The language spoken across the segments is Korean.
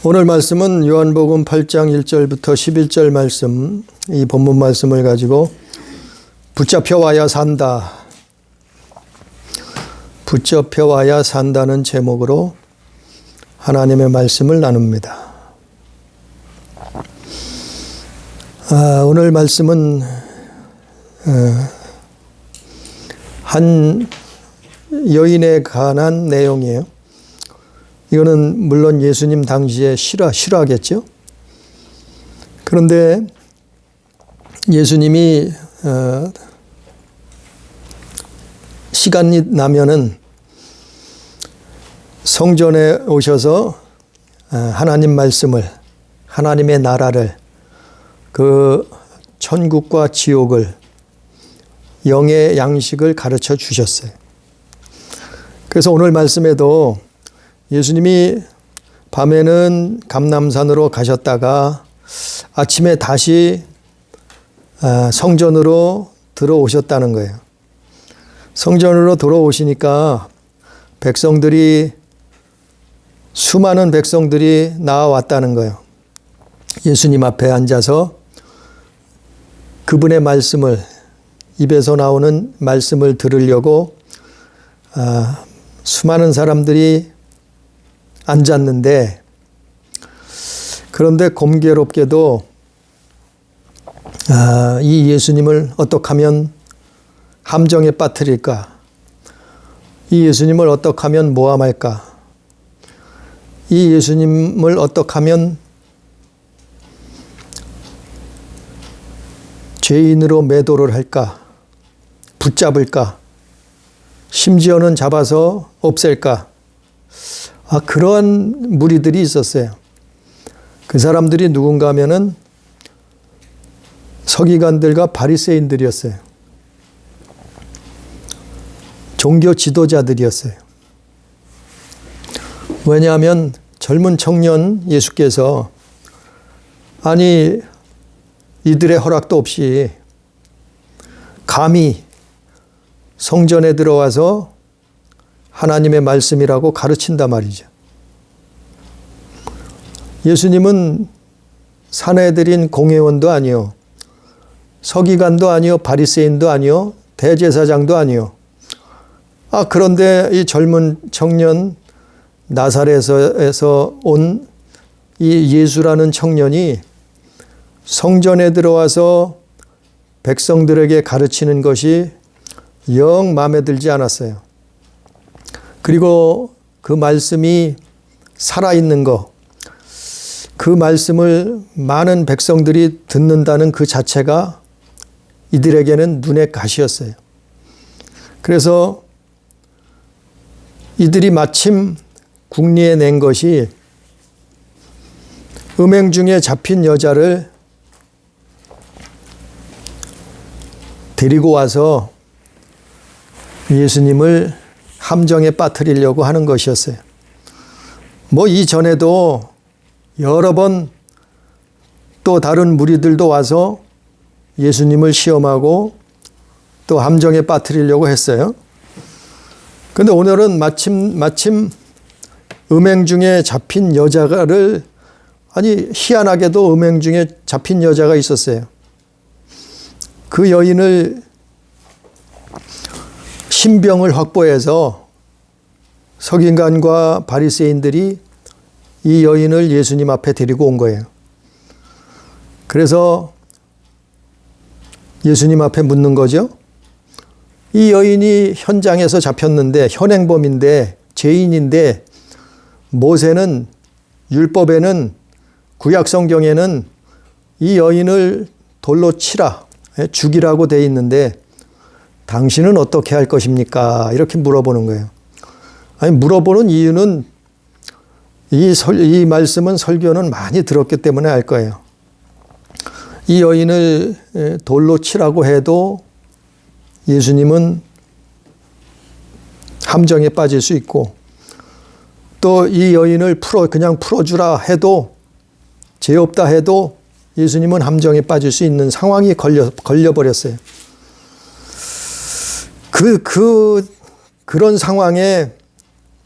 오늘 말씀은 요한복음 8장 1절부터 11절 말씀, 이 본문 말씀을 가지고 붙잡혀와야 산다. 붙잡혀와야 산다는 제목으로 하나님의 말씀을 나눕니다. 오늘 말씀은 한 여인에 관한 내용이에요. 이거는 물론 예수님 당시에 실화겠죠. 그런데 예수님이 시간이 나면은 성전에 오셔서 하나님 말씀을, 하나님의 나라를, 그 천국과 지옥을, 영의 양식을 가르쳐 주셨어요. 그래서 오늘 말씀에도 예수님이 밤에는 감람산으로 가셨다가 아침에 다시 성전으로 들어오셨다는 거예요. 성전으로 들어오시니까 수많은 백성들이 나와왔다는 거예요. 예수님 앞에 앉아서 그분의 말씀을, 입에서 나오는 말씀을 들으려고 수많은 사람들이 앉았는데, 그런데 공교롭게도 이 예수님을 어떻게 하면 함정에 빠뜨릴까? 이 예수님을 어떻게 하면 모함할까? 이 예수님을 어떻게 하면 죄인으로 매도를 할까? 붙잡을까? 심지어는 잡아서 없앨까? 그러한 무리들이 있었어요. 그 사람들이 누군가 하면은 서기관들과 바리새인들이었어요. 종교 지도자들이었어요. 왜냐하면 젊은 청년 예수께서 이들의 허락도 없이 감히 성전에 들어와서 하나님의 말씀이라고 가르친단 말이죠. 예수님은 사내들인 공회원도 아니요, 서기관도 아니요, 바리새인도 아니요, 대제사장도 아니요. 그런데 이 젊은 청년, 나사렛에서 온 이 예수라는 청년이 성전에 들어와서 백성들에게 가르치는 것이 영 마음에 들지 않았어요. 그리고 그 말씀이 살아있는 것, 그 말씀을 많은 백성들이 듣는다는 그 자체가 이들에게는 눈의 가시였어요. 그래서 이들이 마침 궁리에 낸 것이 음행 중에 잡힌 여자를 데리고 와서 예수님을 함정에 빠뜨리려고 하는 것이었어요. 이전에도 여러 번 또 다른 무리들도 와서 예수님을 시험하고 또 함정에 빠뜨리려고 했어요. 그런데 오늘은 마침 음행 중에 잡힌 여자를, 희한하게도 음행 중에 잡힌 여자가 있었어요. 그 여인을 신병을 확보해서 서기관과 바리새인들이 이 여인을 예수님 앞에 데리고 온 거예요. 그래서 예수님 앞에 묻는 거죠. 이 여인이 현장에서 잡혔는데, 현행범인데, 죄인인데, 모세는, 율법에는, 구약 성경에는 이 여인을 돌로 치라, 죽이라고 돼 있는데 당신은 어떻게 할 것입니까? 이렇게 물어보는 거예요. 물어보는 이유는 이 말씀은, 설교는 많이 들었기 때문에 알 거예요. 이 여인을 돌로 치라고 해도 예수님은 함정에 빠질 수 있고, 또 이 여인을 그냥 풀어주라 해도, 죄 없다 해도 예수님은 함정에 빠질 수 있는 상황이 걸려버렸어요. 그런 상황에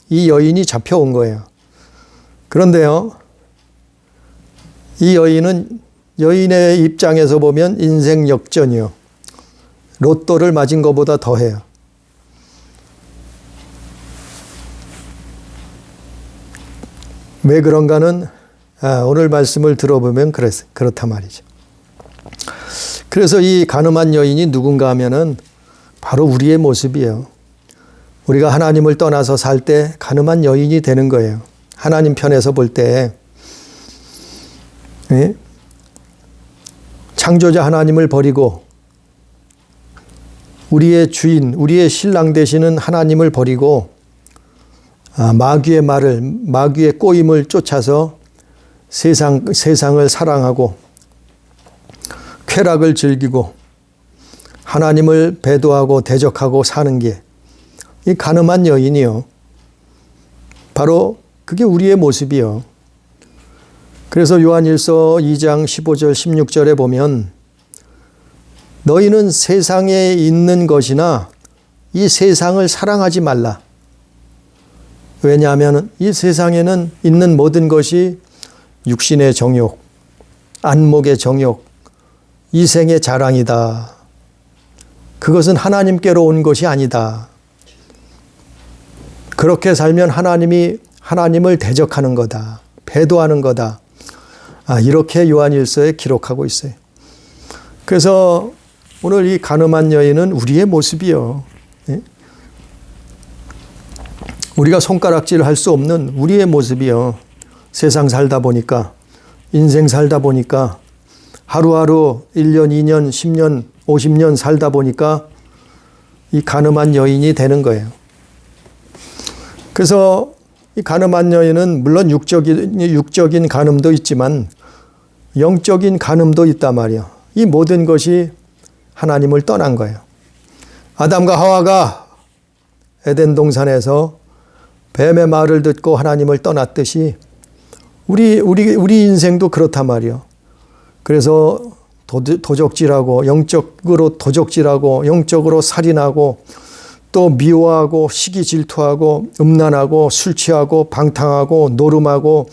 이 여인이 잡혀온 거예요. 그런데요, 이 여인은 여인의 입장에서 보면 인생 역전이요. 로또를 맞은 것보다 더해요. 왜 그런가는 오늘 말씀을 들어보면 그렇단 말이죠. 그래서 이 가늠한 여인이 누군가 하면은 바로 우리의 모습이에요. 우리가 하나님을 떠나서 살 때 가늠한 여인이 되는 거예요. 하나님 편에서 볼 때 창조자 하나님을 버리고 우리의 주인, 우리의 신랑 되시는 하나님을 버리고 마귀의 말을, 마귀의 꼬임을 쫓아서 세상을 사랑하고 쾌락을 즐기고 하나님을 배도하고 대적하고 사는 게 이 가늠한 여인이요. 바로 그게 우리의 모습이요. 그래서 요한일서 2장 15절 16절에 보면 너희는 세상에 있는 것이나 이 세상을 사랑하지 말라. 왜냐하면 이 세상에는 있는 모든 것이 육신의 정욕, 안목의 정욕, 이생의 자랑이다. 그것은 하나님께로 온 것이 아니다. 그렇게 살면 하나님을 대적하는 거다. 배도하는 거다. 이렇게 요한일서에 기록하고 있어요. 그래서 오늘 이 가늠한 여인은 우리의 모습이요. 우리가 손가락질 할 수 없는 우리의 모습이요. 세상 살다 보니까, 인생 살다 보니까, 하루하루 1년, 2년, 10년, 50년 살다 보니까 이 가늠한 여인이 되는 거예요. 그래서 이 가늠한 여인은 물론 육적인 간음도 있지만 영적인 간음도 있단 말이에요. 이 모든 것이 하나님을 떠난 거예요. 아담과 하와가 에덴 동산에서 뱀의 말을 듣고 하나님을 떠났듯이 우리 인생도 그렇단 말이에요. 그래서 도적질하고 영적으로 도적질하고 영적으로 살인하고 또 미워하고 시기 질투하고 음란하고 술 취하고 방탕하고 노름하고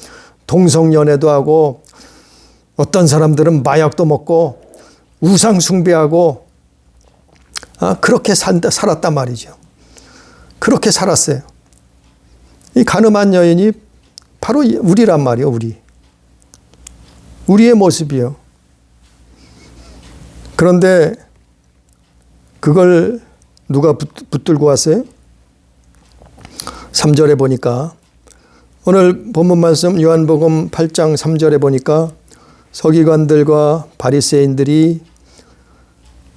동성연애도 하고 어떤 사람들은 마약도 먹고 우상 숭배하고 그렇게 살았단 말이죠. 그렇게 살았어요. 이 가늠한 여인이 바로 우리란 말이에요. 우리의 모습이요. 그런데 그걸 누가 붙들고 왔어요? 3절에 보니까 오늘 본문 말씀 요한복음 8장 3절에 보니까 서기관들과 바리새인들이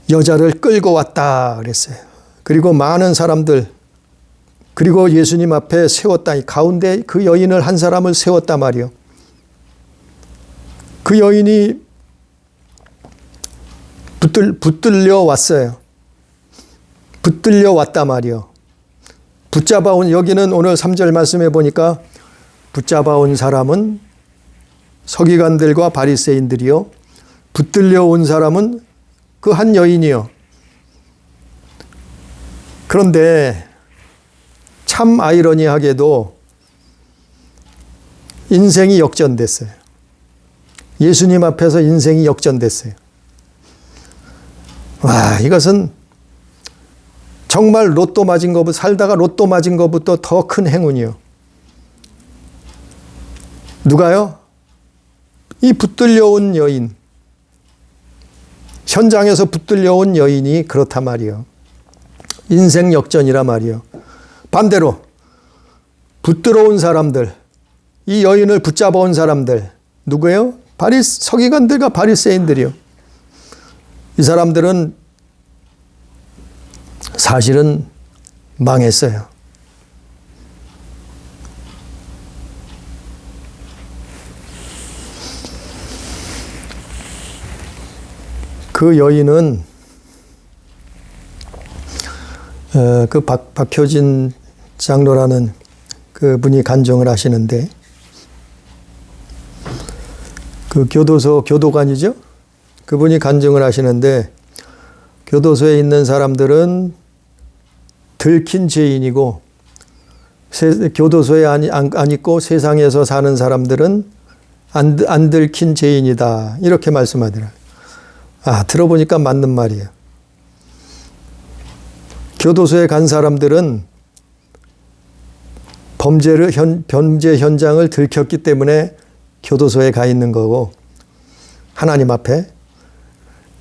여자를 끌고 왔다 그랬어요. 그리고 많은 사람들 그리고 예수님 앞에 세웠다. 가운데 그 여인을 한 사람을 세웠단 말이요. 그 여인이 붙들려 왔어요. 붙들려 왔단 말이요. 붙잡아온 여기는 오늘 3절 말씀해 보니까 붙잡아온 사람은 서기관들과 바리새인들이요. 붙들려 온 사람은 그 한 여인이요. 그런데 참 아이러니하게도 인생이 역전됐어요. 예수님 앞에서 인생이 역전됐어요. 와, 이것은 정말 로또 맞은 것부터 살다가 로또 맞은 것부터 더 큰 행운이요. 누가요? 이 붙들려온 여인, 현장에서 붙들려온 여인이 그렇단 말이요. 인생 역전이라 말이요. 반대로 붙들어온 사람들, 이 여인을 붙잡아온 사람들 누구예요? 서기관들과 바리새인들이요. 이 사람들은 사실은 망했어요. 그 여인은 그 박효진 장로라는 그분이 간증을 하시는데 그 교도관이죠. 그분이 간증을 하시는데 교도소에 있는 사람들은 들킨 죄인이고 교도소에 안 있고 세상에서 사는 사람들은 안 들킨 죄인이다. 이렇게 말씀하더라. 들어보니까 맞는 말이에요. 교도소에 간 사람들은 범죄 현장을 들켰기 때문에 교도소에 가 있는 거고, 하나님 앞에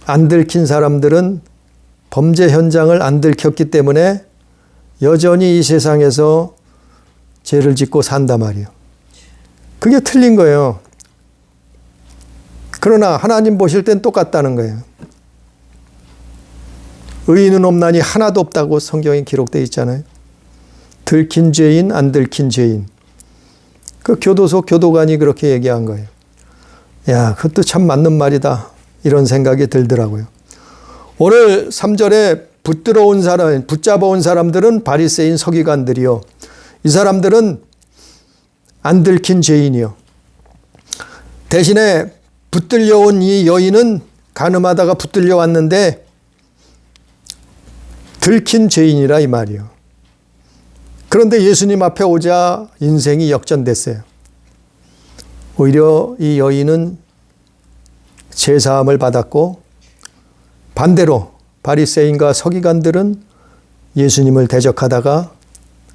안 들킨 사람들은 범죄 현장을 안 들켰기 때문에 여전히 이 세상에서 죄를 짓고 산단 말이에요. 그게 틀린 거예요. 그러나 하나님 보실 땐 똑같다는 거예요. 의인은 없나니 하나도 없다고 성경에 기록되어 있잖아요. 들킨 죄인, 안 들킨 죄인. 그 교도소 교도관이 그렇게 얘기한 거예요. 야, 그것도 참 맞는 말이다. 이런 생각이 들더라고요. 오늘 3절에 붙잡아온 사람들은 바리새인 서기관들이요. 이 사람들은 안 들킨 죄인이요. 대신에 붙들려온 이 여인은 간음하다가 붙들려왔는데 들킨 죄인이라 이 말이요. 그런데 예수님 앞에 오자 인생이 역전됐어요. 오히려 이 여인은 제사함을 받았고, 반대로 바리새인과 서기관들은 예수님을 대적하다가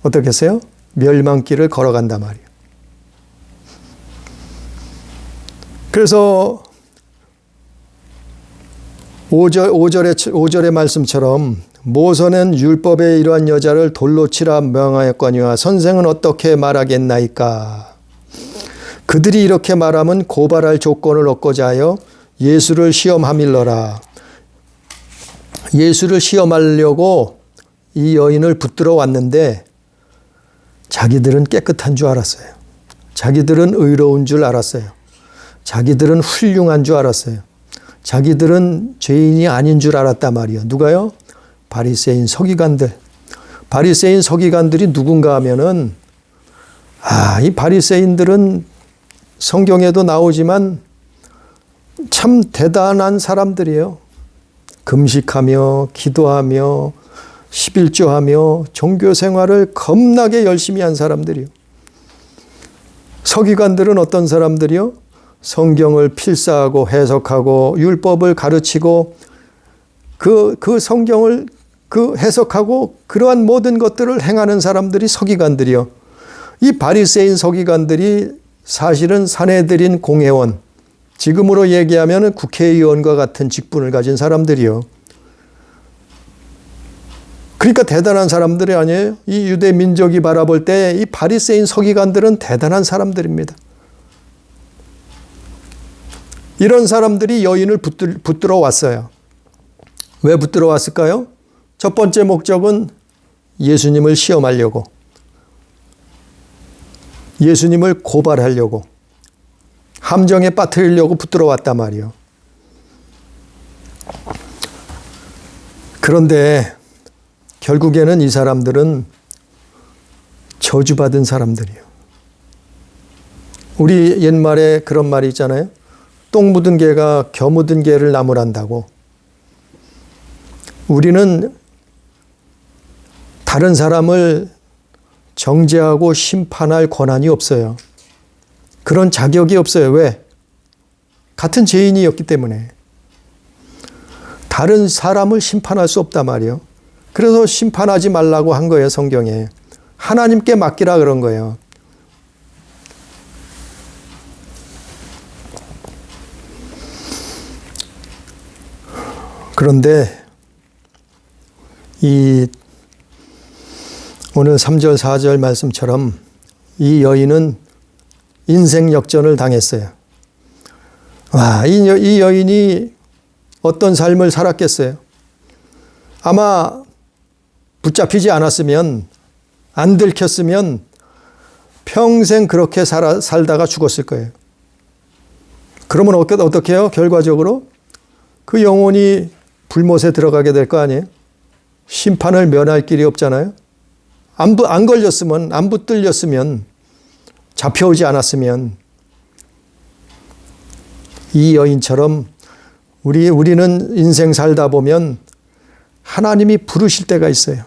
어떻게 했어요? 멸망길을 걸어간단 말이에요. 그래서 5절의 말씀처럼 모세는 율법에 이러한 여자를 돌로 치라 명하였거니와 선생은 어떻게 말하겠나이까. 그들이 이렇게 말하면 고발할 조건을 얻고자 하여 예수를 시험함일러라. 예수를 시험하려고 이 여인을 붙들어 왔는데 자기들은 깨끗한 줄 알았어요. 자기들은 의로운 줄 알았어요. 자기들은 훌륭한 줄 알았어요. 자기들은 죄인이 아닌 줄 알았단 말이에요. 누가요? 바리새인 서기관들. 바리새인 서기관들이 누군가 하면은 이 바리새인들은 성경에도 나오지만 참 대단한 사람들이에요. 금식하며 기도하며 11조하며 종교 생활을 겁나게 열심히 한 사람들이요. 서기관들은 어떤 사람들이요? 성경을 필사하고 해석하고 율법을 가르치고 그 성경을 해석하고 그러한 모든 것들을 행하는 사람들이 서기관들이요. 이 바리새인 서기관들이 사실은 산헤드린 공회원, 지금으로 얘기하면 국회의원과 같은 직분을 가진 사람들이요. 그러니까 대단한 사람들이 아니에요. 이 유대 민족이 바라볼 때 이 바리새인 서기관들은 대단한 사람들입니다. 이런 사람들이 여인을 붙들어 왔어요. 왜 붙들어 왔을까요? 첫 번째 목적은 예수님을 시험하려고, 예수님을 고발하려고, 함정에 빠뜨리려고 붙들어 왔단 말이에요. 그런데 결국에는 이 사람들은 저주받은 사람들이에요. 우리 옛말에 그런 말이 있잖아요. 똥 묻은 개가 겨 묻은 개를 나무란다고. 우리는 다른 사람을 정죄하고 심판할 권한이 없어요. 그런 자격이 없어요. 왜? 같은 죄인이었기 때문에. 다른 사람을 심판할 수 없단 말이에요. 그래서 심판하지 말라고 한 거예요, 성경에. 하나님께 맡기라 그런 거예요. 그런데 이 오늘 3절 4절 말씀처럼 이 여인은 인생 역전을 당했어요. 이 여인이 어떤 삶을 살았겠어요? 아마 붙잡히지 않았으면, 안 들켰으면 평생 그렇게 살다가 죽었을 거예요. 그러면 어떻게 해요? 결과적으로 그 영혼이 불못에 들어가게 될 거 아니에요? 심판을 면할 길이 없잖아요. 안 걸렸으면, 안 붙들렸으면, 잡혀오지 않았으면 이 여인처럼 우리는 인생 살다 보면 하나님이 부르실 때가 있어요.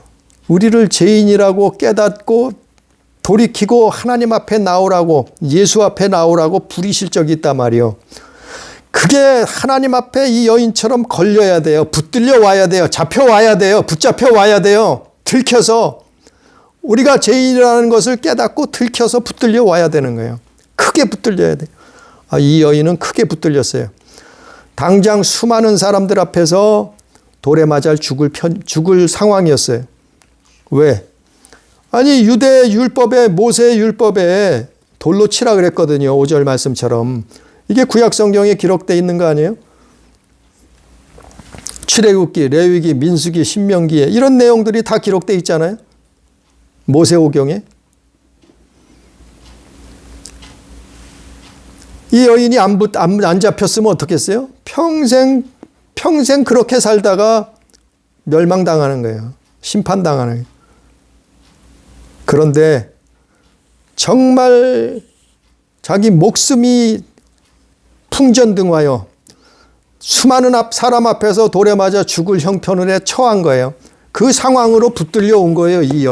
우리를 죄인이라고 깨닫고 돌이키고 하나님 앞에 나오라고, 예수 앞에 나오라고 부리실 적이 있단 말이요. 그게 하나님 앞에 이 여인처럼 걸려야 돼요. 붙들려 와야 돼요. 잡혀와야 돼요. 붙잡혀 와야 돼요. 들켜서 우리가 죄인이라는 것을 깨닫고 들켜서 붙들려 와야 되는 거예요. 크게 붙들려야 돼요. 이 여인은 크게 붙들렸어요. 당장 수많은 사람들 앞에서 돌에 맞아 죽을 상황이었어요. 왜? 아니 유대 율법에, 모세 율법에 돌로 치라 그랬거든요. 5절 말씀처럼. 이게 구약 성경에 기록되어 있는 거 아니에요? 출애굽기, 레위기, 민수기, 신명기에 이런 내용들이 다 기록되어 있잖아요. 모세오경에. 이 여인이 안 잡혔으면 어떻겠어요? 평생 그렇게 살다가 멸망당하는 거예요. 심판당하는 거예요. 그런데 정말 자기 목숨이 풍전등화여 수많은 사람 앞에서 돌에 맞아 죽을 형편에 처한 거예요. 그 상황으로 붙들려 온 거예요. 이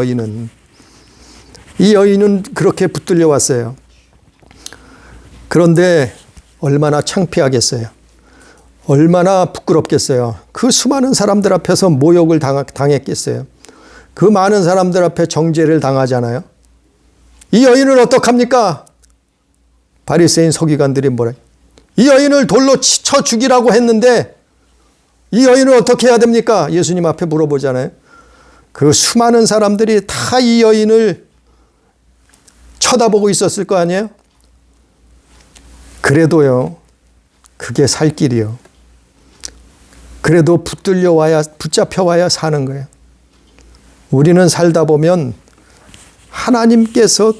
여인은 그렇게 붙들려 왔어요. 그런데 얼마나 창피하겠어요. 얼마나 부끄럽겠어요. 그 수많은 사람들 앞에서 모욕을 당했겠어요. 그 많은 사람들 앞에 정죄를 당하잖아요. 이 여인을 어떡합니까? 바리새인 서기관들이 뭐래? 이 여인을 돌로 쳐 죽이라고 했는데 이 여인을 어떻게 해야 됩니까? 예수님 앞에 물어보잖아요. 그 수많은 사람들이 다 이 여인을 쳐다보고 있었을 거 아니에요? 그래도요, 그게 살 길이요. 그래도 붙잡혀와야 사는 거예요. 우리는 살다 보면 하나님께서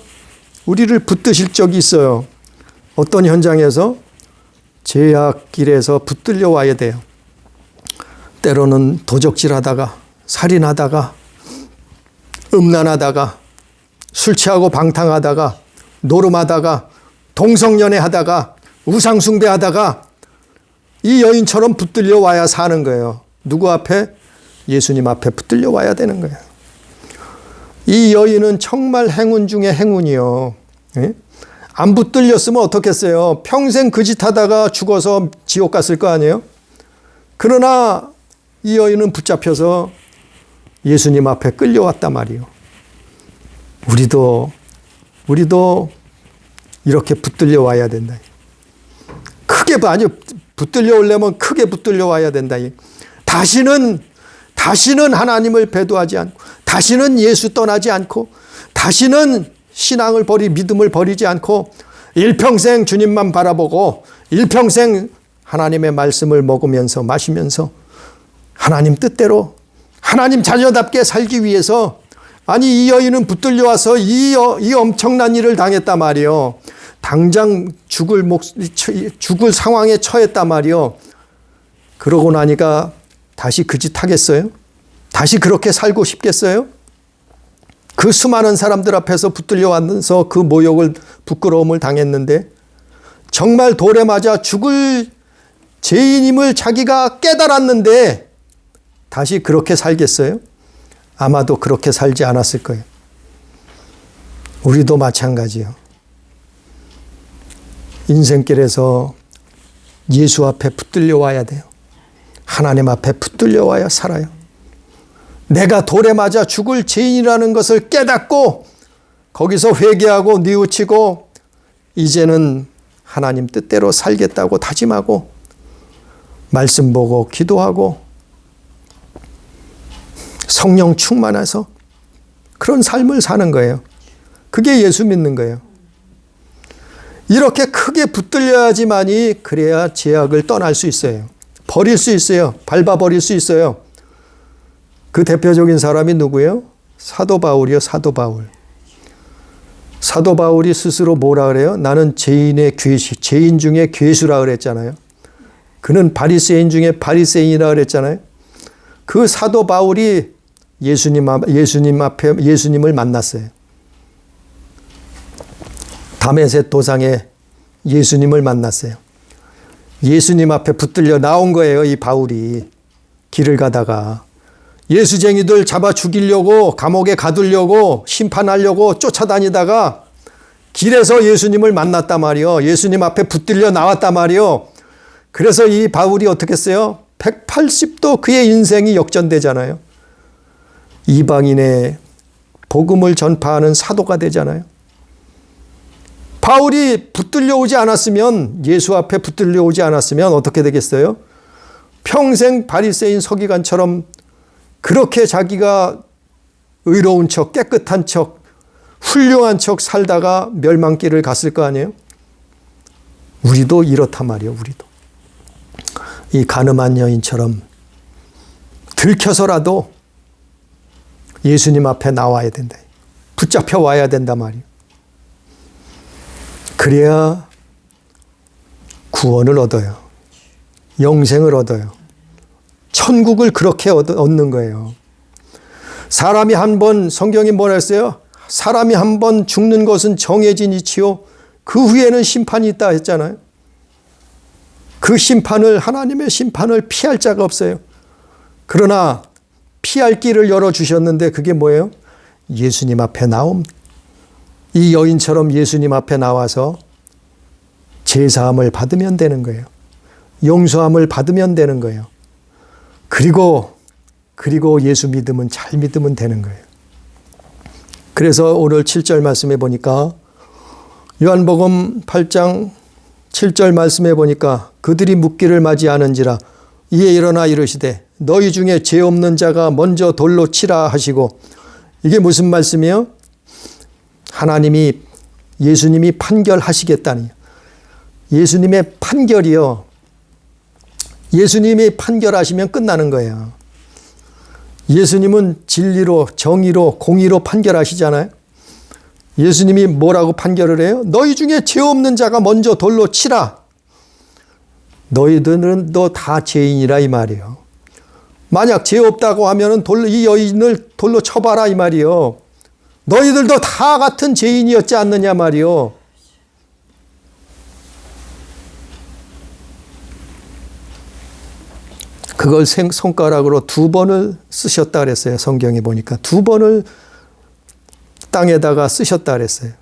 우리를 붙드실 적이 있어요. 어떤 현장에서? 죄악길에서 붙들려 와야 돼요. 때로는 도적질하다가, 살인하다가, 음란하다가, 술 취하고 방탕하다가, 노름하다가, 동성연애하다가, 우상숭배하다가 이 여인처럼 붙들려 와야 사는 거예요. 누구 앞에? 예수님 앞에 붙들려 와야 되는 거예요. 이 여인은 정말 행운 중에 행운이요. 예? 안 붙들렸으면 어떻겠어요? 평생 그 짓 하다가 죽어서 지옥 갔을 거 아니에요? 그러나 이 여인은 붙잡혀서 예수님 앞에 끌려왔단 말이에요. 우리도 이렇게 붙들려 와야 된다. 크게 붙들려 오려면 크게 붙들려 와야 된다. 다시는 하나님을 배도하지 않고, 다시는 예수 떠나지 않고, 다시는 신앙을 믿음을 버리지 않고, 일평생 주님만 바라보고, 일평생 하나님의 말씀을 먹으면서 마시면서 하나님 뜻대로 하나님 자녀답게 살기 위해서, 아니 이 여인은 붙들려 와서 이 엄청난 일을 당했단 말이요. 당장 죽을 상황에 처했단 말이요. 그러고 나니까 다시 그 짓 하겠어요? 다시 그렇게 살고 싶겠어요? 그 수많은 사람들 앞에서 붙들려 와서 그 모욕을, 부끄러움을 당했는데 정말 돌에 맞아 죽을 죄인임을 자기가 깨달았는데 다시 그렇게 살겠어요? 아마도 그렇게 살지 않았을 거예요. 우리도 마찬가지요. 인생길에서 예수 앞에 붙들려 와야 돼요. 하나님 앞에 붙들려 와야 살아요. 내가 돌에 맞아 죽을 죄인이라는 것을 깨닫고 거기서 회개하고 뉘우치고 이제는 하나님 뜻대로 살겠다고 다짐하고 말씀 보고 기도하고 성령 충만해서 그런 삶을 사는 거예요. 그게 예수 믿는 거예요. 이렇게 크게 붙들려야지만이 그래야 죄악을 떠날 수 있어요. 버릴 수 있어요. 밟아버릴 수 있어요. 그 대표적인 사람이 누구예요? 사도 바울이요. 사도 바울. 사도 바울이 스스로 뭐라 그래요? 나는 죄인 중에 괴수라 그랬잖아요. 그는 바리새인 중에 바리새인이라 그랬잖아요. 그 사도 바울이 예수님을 만났어요. 다메섹 도상에 예수님을 만났어요. 예수님 앞에 붙들려 나온 거예요. 이 바울이 길을 가다가 예수쟁이들 잡아 죽이려고 감옥에 가두려고 심판하려고 쫓아다니다가 길에서 예수님을 만났단 말이요. 예수님 앞에 붙들려 나왔단 말이요. 그래서 이 바울이 어떻게 했어요? 180도 그의 인생이 역전되잖아요. 이방인의 복음을 전파하는 사도가 되잖아요. 바울이 붙들려 오지 않았으면, 예수 앞에 붙들려 오지 않았으면 어떻게 되겠어요? 평생 바리새인 서기관처럼 그렇게 자기가 의로운 척, 깨끗한 척, 훌륭한 척 살다가 멸망길을 갔을 거 아니에요? 우리도 이렇단 말이에요. 우리도. 이 가늠한 여인처럼 들켜서라도 예수님 앞에 나와야 된다. 붙잡혀 와야 된단 말이에요. 그래야 구원을 얻어요. 영생을 얻어요. 천국을 그렇게 얻는 거예요. 사람이 한 번, 성경이 뭐라 했어요? 사람이 한 번 죽는 것은 정해진 이치요. 그 후에는 심판이 있다 했잖아요. 그 심판을, 하나님의 심판을 피할 자가 없어요. 그러나 피할 길을 열어주셨는데 그게 뭐예요? 예수님 앞에 나옴. 이 여인처럼 예수님 앞에 나와서 제사함을 받으면 되는 거예요. 용서함을 받으면 되는 거예요. 그리고 예수 믿으면, 잘 믿으면 되는 거예요. 그래서 오늘 7절 말씀해 보니까, 요한복음 8장 7절 말씀해 보니까, 그들이 묻기를 맞이하는지라 이에 일어나 이르시되 너희 중에 죄 없는 자가 먼저 돌로 치라 하시고. 이게 무슨 말씀이에요? 하나님이, 예수님이 판결하시겠다니. 예수님의 판결이요. 예수님이 판결하시면 끝나는 거예요. 예수님은 진리로, 정의로, 공의로 판결하시잖아요. 예수님이 뭐라고 판결을 해요? 너희 중에 죄 없는 자가 먼저 돌로 치라. 너희들은 너 다 죄인이라 이 말이에요. 만약 죄 없다고 하면은 이 여인을 돌로 쳐봐라 이 말이에요. 너희들도 다 같은 죄인이었지 않느냐 말이에요. 그걸 손가락으로 2번을 쓰셨다 그랬어요. 성경에 보니까 2번을 땅에다가 쓰셨다 그랬어요.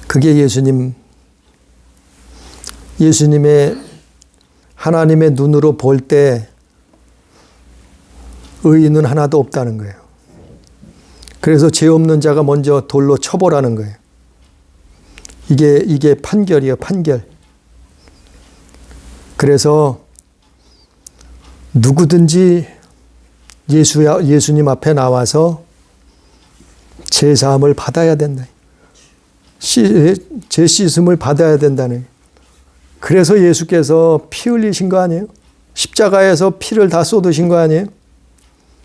그게 예수님의 하나님의 눈으로 볼 때 의인은 하나도 없다는 거예요. 그래서 죄 없는 자가 먼저 돌로 쳐보라는 거예요. 이게 판결이에요. 판결. 그래서 누구든지 예수님 앞에 나와서 제사함을 받아야 된다. 죄 씻음을 받아야 된다는. 그래서 예수께서 피 흘리신 거 아니에요? 십자가에서 피를 다 쏟으신 거 아니에요?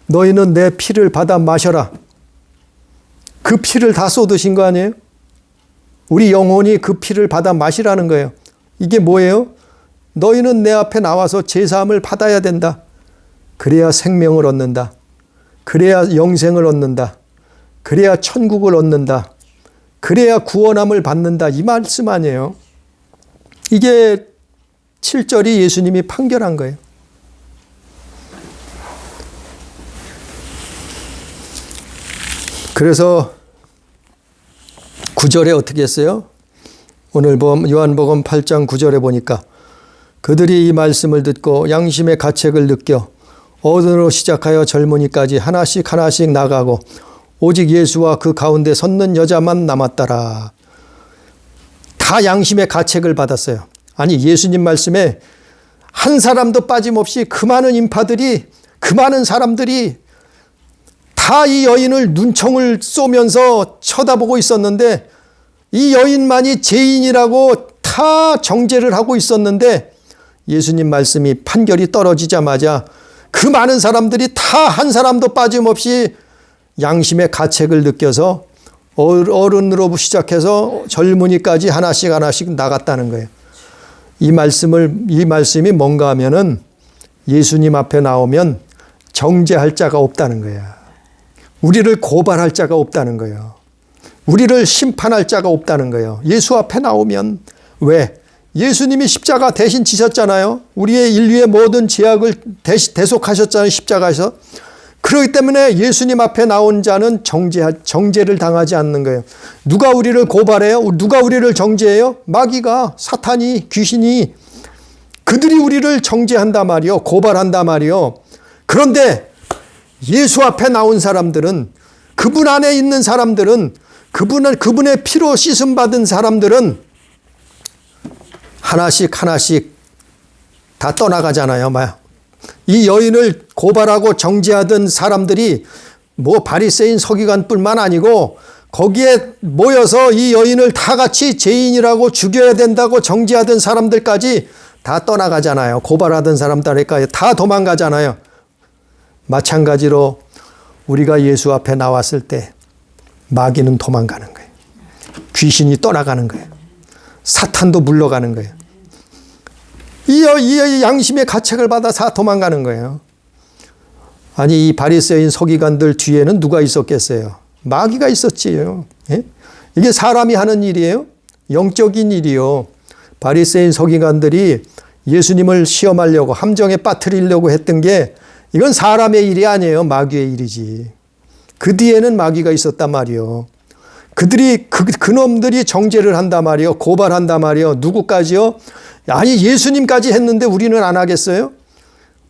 너희는 내 피를 받아 마셔라. 그 피를 다 쏟으신 거 아니에요? 우리 영혼이 그 피를 받아 마시라는 거예요. 이게 뭐예요? 너희는 내 앞에 나와서 제사함을 받아야 된다. 그래야 생명을 얻는다. 그래야 영생을 얻는다. 그래야 천국을 얻는다. 그래야 구원함을 받는다. 이 말씀 아니에요. 이게 7절이 예수님이 판결한 거예요. 그래서 9절에 어떻게 했어요? 오늘 요한복음 8장 9절에 보니까 그들이 이 말씀을 듣고 양심의 가책을 느껴 어른으로 시작하여 젊은이까지 하나씩 나가고 오직 예수와 그 가운데 섰는 여자만 남았더라. 다 양심의 가책을 받았어요. 아니, 예수님 말씀에 한 사람도 빠짐없이 그 많은 인파들이, 그 많은 사람들이 다 이 여인을 눈총을 쏘면서 쳐다보고 있었는데 이 여인만이 죄인이라고 다 정죄를 하고 있었는데 예수님 말씀이 판결이 떨어지자마자 그 많은 사람들이 다 한 사람도 빠짐없이 양심의 가책을 느껴서 어른으로 시작해서 젊은이까지 하나씩 나갔다는 거예요. 이 말씀이 뭔가 하면은 예수님 앞에 나오면 정죄할 자가 없다는 거야. 우리를 고발할 자가 없다는 거예요. 우리를 심판할 자가 없다는 거예요. 예수 앞에 나오면. 왜? 예수님이 십자가 대신 지셨잖아요. 우리의 인류의 모든 죄악을 대속하셨잖아요. 십자가에서. 그렇기 때문에 예수님 앞에 나온 자는 정죄를 당하지 않는 거예요. 누가 우리를 고발해요? 누가 우리를 정죄해요? 마귀가, 사탄이, 귀신이. 그들이 우리를 정죄한단 말이요. 고발한단 말이요. 그런데 예수 앞에 나온 사람들은, 그분 안에 있는 사람들은, 그분의 피로 씻음 받은 사람들은 하나씩 하나씩 다 떠나가잖아요. 이 여인을 고발하고 정죄하던 사람들이 뭐 바리새인 서기관뿐만 아니고 거기에 모여서 이 여인을 다 같이 죄인이라고 죽여야 된다고 정죄하던 사람들까지 다 떠나가잖아요. 고발하던 사람들까지 다 도망가잖아요. 마찬가지로 우리가 예수 앞에 나왔을 때 마귀는 도망가는 거예요. 귀신이 떠나가는 거예요. 사탄도 물러가는 거예요. 이 양심의 가책을 받아 다 도망가는 거예요. 아니, 이 바리새인 서기관들 뒤에는 누가 있었겠어요? 마귀가 있었지요. 예? 이게 사람이 하는 일이에요? 영적인 일이요. 바리새인 서기관들이 예수님을 시험하려고, 함정에 빠뜨리려고 했던 게 이건 사람의 일이 아니에요. 마귀의 일이지. 그 뒤에는 마귀가 있었단 말이요. 그놈들이 정죄를 한단 말이요. 고발한단 말이요. 누구까지요? 아니, 예수님까지 했는데 우리는 안 하겠어요?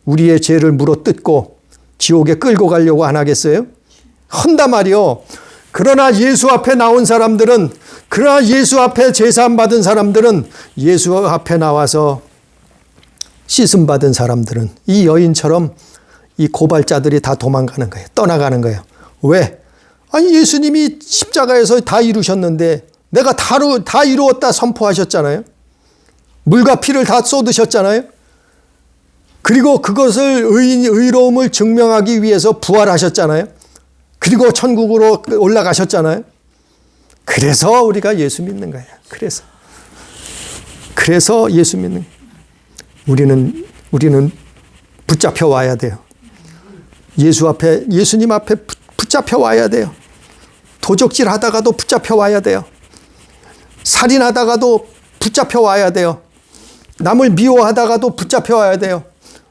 우리의 죄를 물어뜯고 지옥에 끌고 가려고 안 하겠어요? 한단 말이요. 그러나 예수 앞에 나온 사람들은, 그러나 예수 앞에 제사함 받은 사람들은, 예수 앞에 나와서 씻음 받은 사람들은 이 여인처럼 이 고발자들이 다 도망가는 거예요. 떠나가는 거예요. 왜? 아니, 예수님이 십자가에서 다 이루셨는데 내가 다 이루었다 선포하셨잖아요. 물과 피를 다 쏟으셨잖아요. 그리고 그것을 의로움을 증명하기 위해서 부활하셨잖아요. 그리고 천국으로 올라가셨잖아요. 그래서 우리가 예수 믿는 거예요. 그래서 예수 믿는 거예요. 우리는 붙잡혀 와야 돼요. 예수님 앞에 붙잡혀 와야 돼요. 도적질 하다가도 붙잡혀 와야 돼요. 살인하다가도 붙잡혀 와야 돼요. 남을 미워하다가도 붙잡혀 와야 돼요.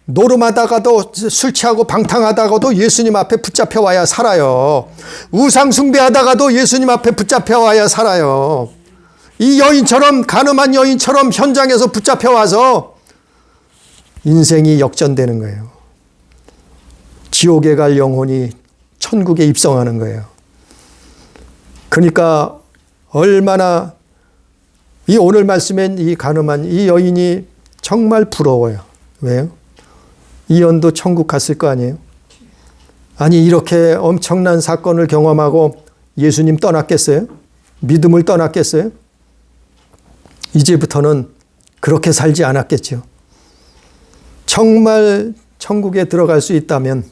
노름하다가도, 술 취하고 방탕하다가도 예수님 앞에 붙잡혀 와야 살아요. 우상 숭배하다가도 예수님 앞에 붙잡혀 와야 살아요. 이 여인처럼, 간음한 여인처럼 현장에서 붙잡혀 와서 인생이 역전되는 거예요. 지옥에 갈 영혼이 천국에 입성하는 거예요. 그러니까 얼마나 이 오늘 말씀엔 이 간음한 이 여인이 정말 부러워요. 왜요? 이 연도 천국 갔을 거 아니에요? 아니, 이렇게 엄청난 사건을 경험하고 예수님 떠났겠어요? 믿음을 떠났겠어요? 이제부터는 그렇게 살지 않았겠죠. 정말 천국에 들어갈 수 있다면,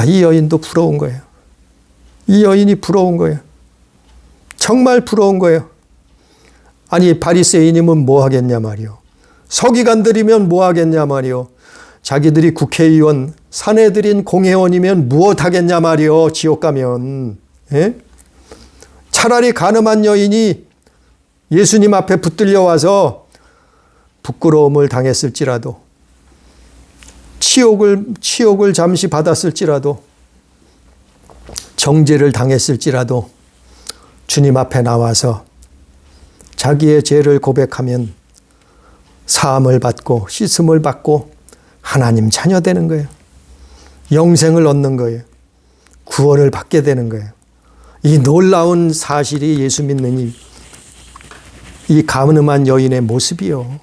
이 여인도 부러운 거예요. 이 여인이 부러운 거예요. 정말 부러운 거예요. 아니, 바리새인이면 뭐 하겠냐 말이요. 서기관들이면 뭐 하겠냐 말이요. 자기들이 국회의원, 사내들인 공회원이면 무엇 하겠냐 말이요. 지옥 가면. 예? 차라리 간음한 여인이 예수님 앞에 붙들려 와서 부끄러움을 당했을지라도, 치욕을 잠시 받았을지라도, 정죄를 당했을지라도 주님 앞에 나와서 자기의 죄를 고백하면 사함을 받고 씻음을 받고 하나님 자녀 되는 거예요. 영생을 얻는 거예요. 구원을 받게 되는 거예요. 이 놀라운 사실이 예수 믿는 이 간음한 여인의 모습이요.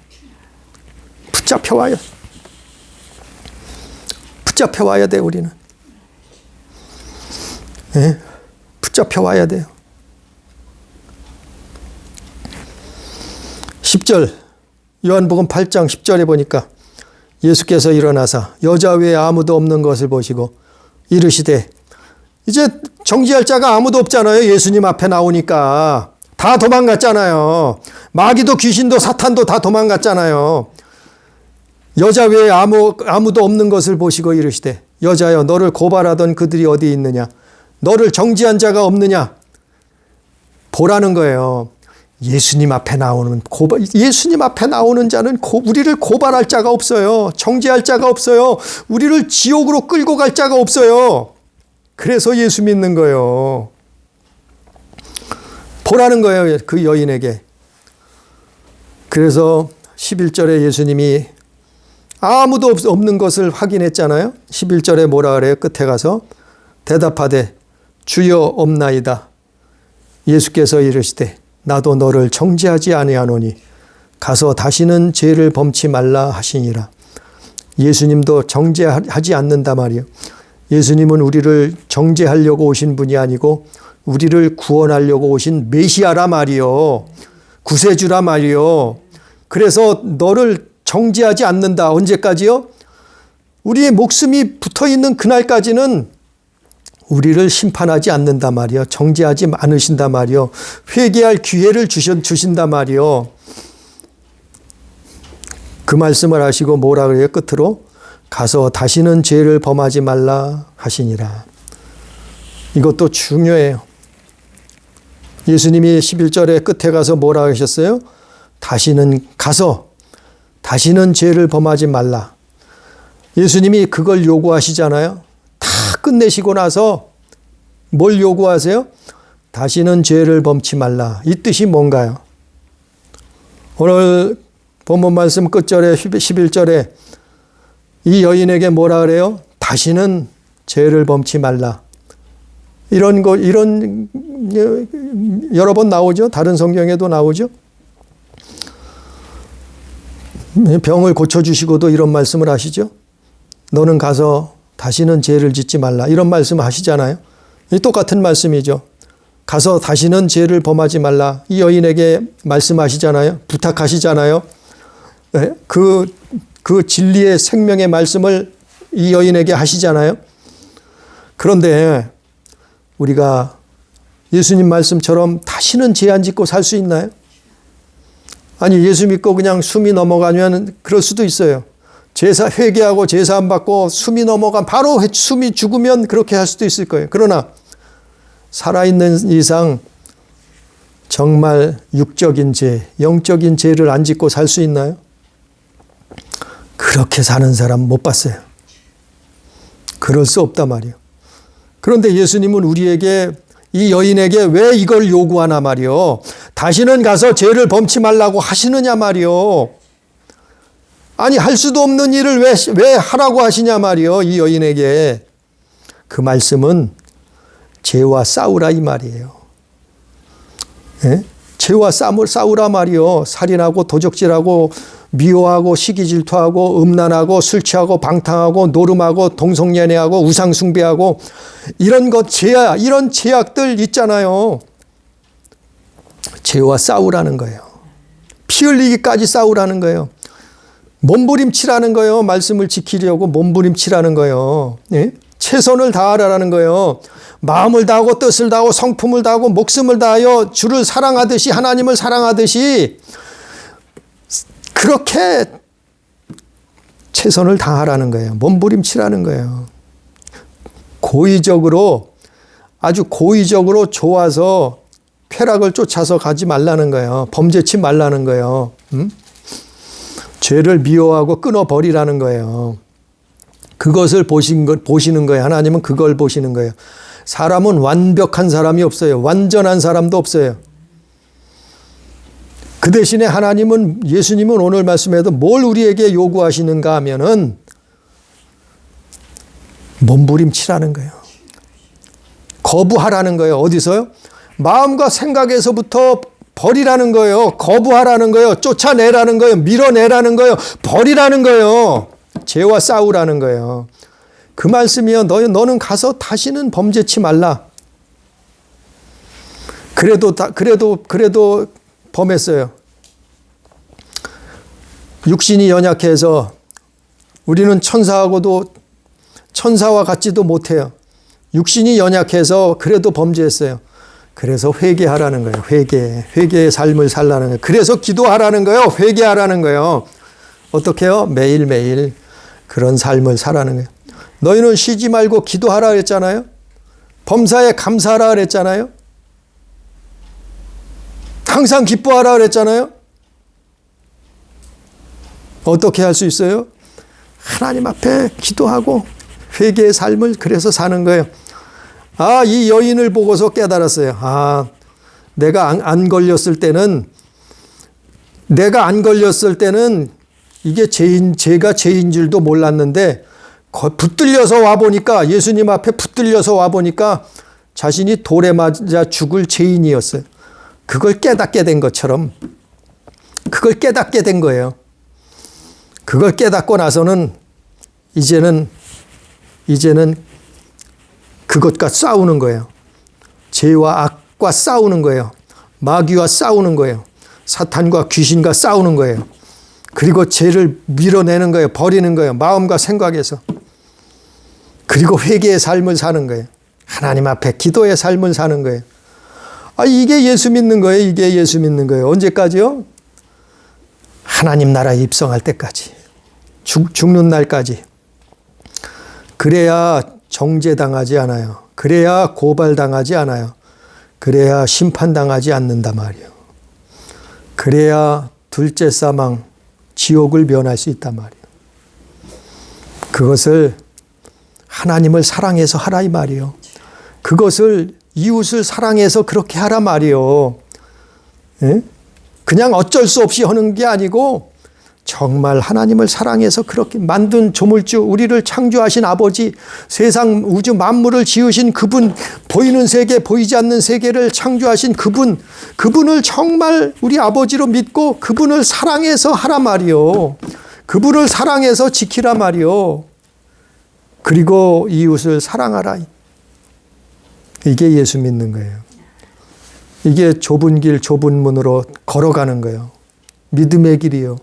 붙잡혀와요. 붙잡혀와야 돼요, 우리는. 네? 붙잡혀와야 돼요. 10절, 요한복음 8장 10절에 보니까 예수께서 일어나사 여자 외에 아무도 없는 것을 보시고 이르시되, 이제 정죄할 자가 아무도 없잖아요. 예수님 앞에 나오니까. 다 도망갔잖아요. 마귀도 귀신도 사탄도 다 도망갔잖아요. 여자 외에 아무도 없는 것을 보시고 이르시되, 여자여, 너를 고발하던 그들이 어디 있느냐? 너를 정죄한 자가 없느냐? 보라는 거예요. 예수님 앞에 나오는 예수님 앞에 나오는 자는 우리를 고발할 자가 없어요. 정죄할 자가 없어요. 우리를 지옥으로 끌고 갈 자가 없어요. 그래서 예수 믿는 거예요. 보라는 거예요, 그 여인에게. 그래서 11절에 예수님이 아무도 없는 것을 확인했잖아요. 11절에 뭐라 그래요? 끝에 가서 대답하되 주여 없나이다. 예수께서 이르시되 나도 너를 정죄하지 아니하노니 가서 다시는 죄를 범치 말라 하시니라. 예수님도 정죄하지 않는다 말이에요. 예수님은 우리를 정죄하려고 오신 분이 아니고 우리를 구원하려고 오신 메시아라 말이요. 구세주라 말이요. 그래서 너를 정죄하지 않는다. 언제까지요? 우리의 목숨이 붙어있는 그날까지는 우리를 심판하지 않는다 말이요. 정죄하지 않으신다 말이요. 회개할 기회를 주신다 말이요. 그 말씀을 하시고 뭐라 그래요? 끝으로 가서 다시는 죄를 범하지 말라 하시니라. 이것도 중요해요. 예수님이 11절에 끝에 가서 뭐라 하셨어요? 가서 다시는 죄를 범하지 말라. 예수님이 그걸 요구하시잖아요. 다 끝내시고 나서 뭘 요구하세요? 다시는 죄를 범치 말라. 이 뜻이 뭔가요? 오늘 본문 말씀 끝절에 11절에 이 여인에게 뭐라 그래요? 다시는 죄를 범치 말라. 이런 여러 번 나오죠? 다른 성경에도 나오죠? 병을 고쳐주시고도 이런 말씀을 하시죠? 너는 가서 다시는 죄를 짓지 말라. 이런 말씀 하시잖아요. 똑같은 말씀이죠. 가서 다시는 죄를 범하지 말라. 이 여인에게 말씀하시잖아요. 부탁하시잖아요. 그 진리의 생명의 말씀을 이 여인에게 하시잖아요. 그런데 우리가 예수님 말씀처럼 다시는 죄 안 짓고 살 수 있나요? 아니, 예수 믿고 그냥 숨이 넘어가면 그럴 수도 있어요. 제사 회개하고 제사 안 받고 숨이 넘어가 바로 숨이 죽으면 그렇게 할 수도 있을 거예요. 그러나 살아있는 이상 정말 육적인 죄, 영적인 죄를 안 짓고 살 수 있나요? 그렇게 사는 사람 못 봤어요. 그럴 수 없단 말이에요. 그런데 예수님은 우리에게 이 여인에게 왜 이걸 요구하나 말이요. 다시는 가서 죄를 범치 말라고 하시느냐 말이요. 아니, 할 수도 없는 일을 왜 하라고 하시냐 말이요. 이 여인에게. 그 말씀은 죄와 싸우라 이 말이에요. 예? 죄와 싸우라 말이요. 살인하고 도적질하고 미워하고 시기질투하고 음란하고 술 취하고 방탕하고 노름하고 동성연애하고 우상숭배하고 이런 이런 죄악들 있잖아요. 죄와 싸우라는 거예요. 피 흘리기까지 싸우라는 거예요. 몸부림치라는 거예요. 말씀을 지키려고 몸부림치라는 거예요. 예? 최선을 다하라는 거예요. 마음을 다하고 뜻을 다하고 성품을 다하고 목숨을 다하여 주를 사랑하듯이 하나님을 사랑하듯이 그렇게 최선을 다하라는 거예요. 몸부림치라는 거예요. 아주 고의적으로 좋아서 쾌락을 쫓아서 가지 말라는 거예요. 범죄치 말라는 거예요. 죄를 미워하고 끊어버리라는 거예요. 그것을 보시는 거예요. 하나님은 그걸 보시는 거예요. 사람은 완벽한 사람이 없어요. 완전한 사람도 없어요. 그 대신에 예수님은 오늘 말씀에도 뭘 우리에게 요구하시는가 하면은 몸부림치라는 거예요. 거부하라는 거예요. 어디서요? 마음과 생각에서부터 버리라는 거예요. 거부하라는 거예요. 쫓아내라는 거예요. 밀어내라는 거예요. 버리라는 거예요. 죄와 싸우라는 거예요. 그 말씀이요. 너는 가서 다시는 범죄치 말라. 그래도 범했어요. 육신이 연약해서 우리는 천사와 같지도 못해요. 육신이 연약해서 그래도 범죄했어요. 그래서 회개하라는 거예요. 회개의 삶을 살라는 거예요. 그래서 기도하라는 거예요. 회개하라는 거예요. 어떻게 해요? 매일매일 그런 삶을 살라는 거예요. 너희는 쉬지 말고 기도하라 그랬잖아요. 범사에 감사하라 그랬잖아요. 항상 기뻐하라 그랬잖아요. 어떻게 할 수 있어요? 하나님 앞에 기도하고 회개의 삶을 그래서 사는 거예요. 이 여인을 보고서 깨달았어요. 내가 안 걸렸을 때는 이게 제가 죄인 줄도 몰랐는데 붙들려서 와보니까, 예수님 앞에 붙들려서 와보니까 자신이 돌에 맞아 죽을 죄인이었어요. 그걸 깨닫게 된 것처럼, 그걸 깨닫게 된 거예요. 그걸 깨닫고 나서는 이제는 그것과 싸우는 거예요. 죄와 악과 싸우는 거예요. 마귀와 싸우는 거예요. 사탄과 귀신과 싸우는 거예요. 그리고 죄를 밀어내는 거예요. 버리는 거예요. 마음과 생각에서. 그리고 회개의 삶을 사는 거예요. 하나님 앞에 기도의 삶을 사는 거예요. 이게 예수 믿는 거예요. 이게 예수 믿는 거예요. 언제까지요? 하나님 나라에 입성할 때까지. 죽는 날까지. 그래야 정죄당하지 않아요. 그래야 고발당하지 않아요. 그래야 심판당하지 않는단 말이에요. 그래야 둘째 사망, 지옥을 면할 수 있단 말이에요. 그것을 하나님을 사랑해서 하라 이 말이에요. 그것을 이웃을 사랑해서 그렇게 하라 말이에요. 예? 그냥 어쩔 수 없이 하는 게 아니고 정말 하나님을 사랑해서 그렇게 만든 조물주, 우리를 창조하신 아버지, 세상 우주 만물을 지으신 그분, 보이는 세계, 보이지 않는 세계를 창조하신 그분을 정말 우리 아버지로 믿고 그분을 사랑해서 하라 말이요. 그분을 사랑해서 지키라 말이요. 그리고 이웃을 사랑하라. 이게 예수 믿는 거예요. 이게 좁은 길, 좁은 문으로 걸어가는 거예요. 믿음의 길이요.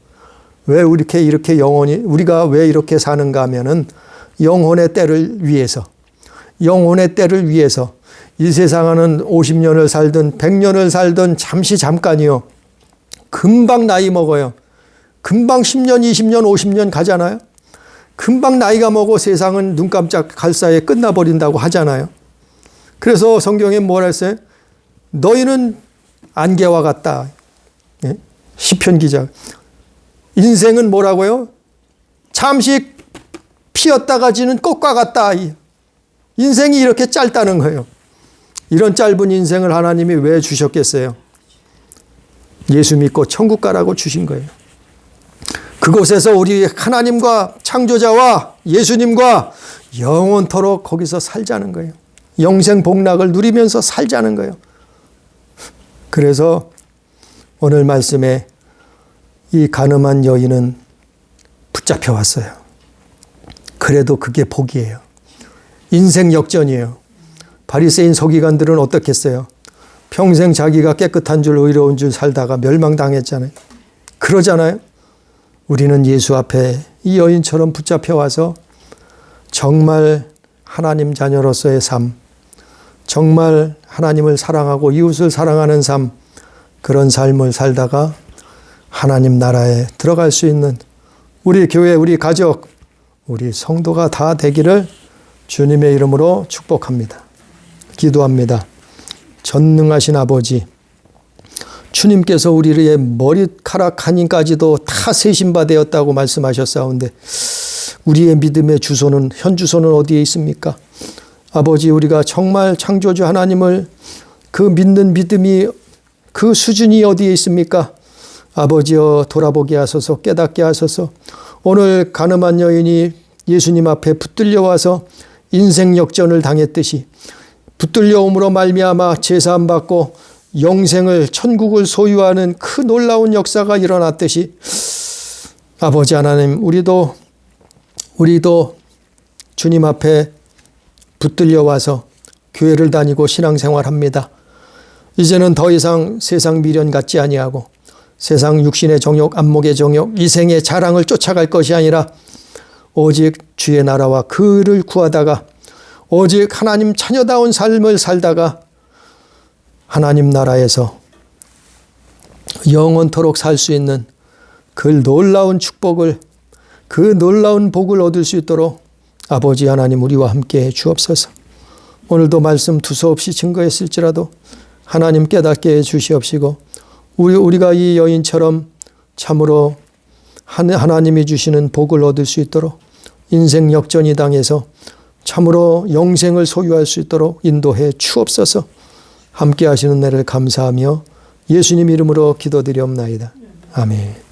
왜 이렇게 우리가 왜 이렇게 사는가 하면은 영혼의 때를 위해서 이 세상에는 50년을 살든 100년을 살든 잠깐이요. 금방 나이 먹어요. 금방 10년, 20년, 50년 가잖아요. 금방 나이가 먹어 세상은 눈 깜짝할 사이에 끝나버린다고 하잖아요. 그래서 성경에 뭐라 했어요? 너희는 안개와 같다. 예? 시편 기자. 인생은 뭐라고요? 잠시 피었다가 지는 꽃과 같다. 인생이 이렇게 짧다는 거예요. 이런 짧은 인생을 하나님이 왜 주셨겠어요? 예수 믿고 천국 가라고 주신 거예요. 그곳에서 우리 하나님과 창조자와 예수님과 영원토록 거기서 살자는 거예요. 영생 복락을 누리면서 살자는 거예요. 그래서 오늘 말씀에 이 간음한 여인은 붙잡혀 왔어요. 그래도 그게 복이에요. 인생 역전이에요. 바리새인 서기관들은 어떻겠어요? 평생 자기가 깨끗한 줄 의로운 줄 살다가 멸망당했잖아요. 그러잖아요. 우리는 예수 앞에 이 여인처럼 붙잡혀 와서 정말 하나님 자녀로서의 삶, 정말 하나님을 사랑하고 이웃을 사랑하는 삶, 그런 삶을 살다가 하나님 나라에 들어갈 수 있는 우리 교회, 우리 가족, 우리 성도가 다 되기를 주님의 이름으로 축복합니다. 기도합니다. 전능하신 아버지, 주님께서 우리의 머리카락 한 인까지도 다 세신바 되었다고 말씀하셨사온데 우리의 믿음의 주소는, 현 주소는 어디에 있습니까? 아버지, 우리가 정말 창조주 하나님을 그 믿는 믿음이 그 수준이 어디에 있습니까? 아버지여, 돌아보게 하소서, 깨닫게 하소서. 오늘 간음한 여인이 예수님 앞에 붙들려 와서 인생 역전을 당했듯이 붙들려옴으로 말미암아 제사함 받고 영생을, 천국을 소유하는 그 놀라운 역사가 일어났듯이 아버지 하나님, 우리도 주님 앞에 붙들려 와서 교회를 다니고 신앙생활합니다. 이제는 더 이상 세상 미련 같지 아니하고 세상 육신의 정욕, 안목의 정욕, 이생의 자랑을 쫓아갈 것이 아니라 오직 주의 나라와 그를 구하다가 오직 하나님 자녀다운 삶을 살다가 하나님 나라에서 영원토록 살 수 있는 그 놀라운 축복을, 그 놀라운 복을 얻을 수 있도록 아버지 하나님 우리와 함께 해 주옵소서. 오늘도 말씀 두서없이 증거했을지라도 하나님 깨닫게 해 주시옵시고 우리가 이 여인처럼 참으로 하나님이 주시는 복을 얻을 수 있도록 인생 역전이 당해서 참으로 영생을 소유할 수 있도록 인도해 주옵소서. 함께 하시는 날을 감사하며 예수님 이름으로 기도드리옵나이다. 아멘.